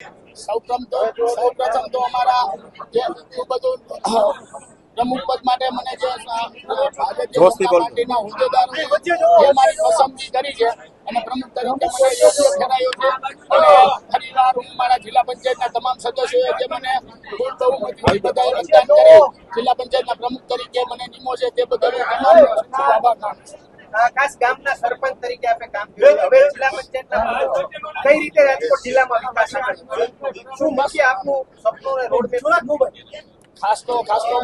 સૌપ્રથમ તો અમારા જે બધું પ્રમુખ પદ માટે મને જે ભારતીય જનતા પાર્ટીના હોદ્દેદારોએ જે મારી પસંદગી કરી છે અને પ્રમુખ તરીકે મને યોગ્ય ઠરાયો છે અને ફરીવાર હું મારા જિલ્લા પંચાયતના તમામ સદસ્યોએ જે મને ખૂબ બહુમતીથી બધાએ મતદાન કરી જિલ્લા પંચાયતના પ્રમુખ તરીકે મને નિમો છે તે બદલ આભાર માનું છું. ખાસ ગામના સરપંચ તરીકે આપણે કામ કર્યું. હવે જિલ્લા પંચાયતના કઈ રીતે રાજકોટ જિલ્લામાં વિકાસ શું મુખ્ય આપનું સપનું અને રોડમેપ? ખાસ તો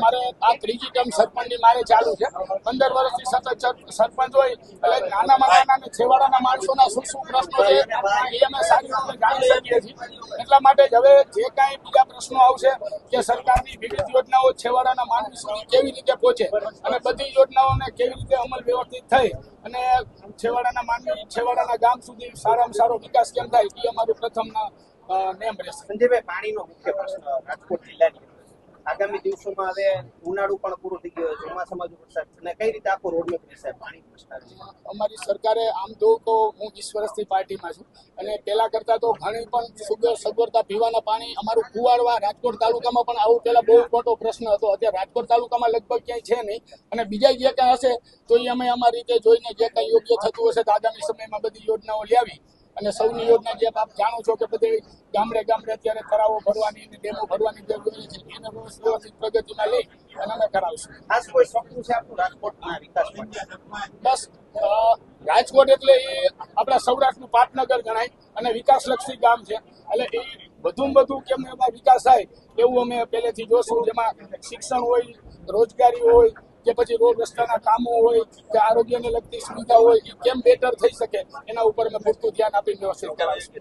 મારે આ ત્રીજી ટર્મ સરપંચની મારે ચાલુ છે. 15 વર્ષથી સતત સરપંચ હોય એટલે નાનામાં નાના અને છેવાડાના માણસોના શું પ્રશ્નો છે એ અમે સારી રીતે જાણી શકીએ છીએ. એટલા માટે જ હવે જે કાંઈ બીજા પ્રશ્નો આવશે કે સરકારની વિવિધ યોજનાઓ છેવાડાના માનવી સુધી કેવી રીતે પહોંચે અને બધી યોજનાઓને કેવી રીતે અમલ વ્યવસ્થિત થઈ અને છેવાડાના માનવી છેવાડાના ગામ સુધી સારામાં સારો વિકાસ કેમ થાય એ અમારું પ્રથમના નેમ રહેશે. સંજયભાઈ, પાણીનો મુખ્ય પ્રશ્ન રાજકોટ જિલ્લાની આગામી દિવસોમાં હવે ઉનાળુ પણ પૂરું થઈ ગયો, ચોમાસામાં જ વરસાદ અને કઈ રીતે આખો રોડમેપ રહેશે પાણી પ્રશ્ન? અમારી સરકારે આમ જોઉં તો હું 20 વર્ષથી પાર્ટીમાં છું અને પહેલા કરતા તો ઘણી પણ સગવડતા પીવાના પાણી અમારું કુવાડવા રાજકોટ તાલુકામાં પણ આવું પહેલા બહુ મોટો પ્રશ્ન હતો. અત્યારે રાજકોટ તાલુકામાં લગભગ ક્યાંય છે નહીં અને બીજા જે કાંઈ હશે તો એ અમે અમારી રીતે જોઈને જે કાંઈ યોગ્ય થતું હશે તો આગામી સમયમાં બધી યોજનાઓ લાવી અને સૌની યોજના જે આપ જાણો છો કે બધી ગામડે અત્યારે તળાવો ભરવાની અને ડેમો ભરવાની જે યોજના છે એને વ્યવસ્થિત પ્રગતિમાં લઈ અને અમે કરાવશું. ખાસ કોઈ સપનું છે આપણું રાજકોટના વિકાસ માટે? બસ રાજકોટ એટલે એ આપણા સૌરાષ્ટ્રનું પાટનગર ગણાય અને વિકાસલક્ષી ગામ છે એટલે એ વધુ કેમ એમાં વિકાસ થાય એવું અમે પહેલેથી જોશું. જેમાં શિક્ષણ હોય, રોજગારી હોય કે પછી રોડ રસ્તાના કામો હોય કે આરોગ્યને લગતી સુવિધા હોય એ કેમ બેટર થઈ શકે એના ઉપર અમે પૂરતું ધ્યાન આપીને વ્યવસ્થિત કરાવીશું.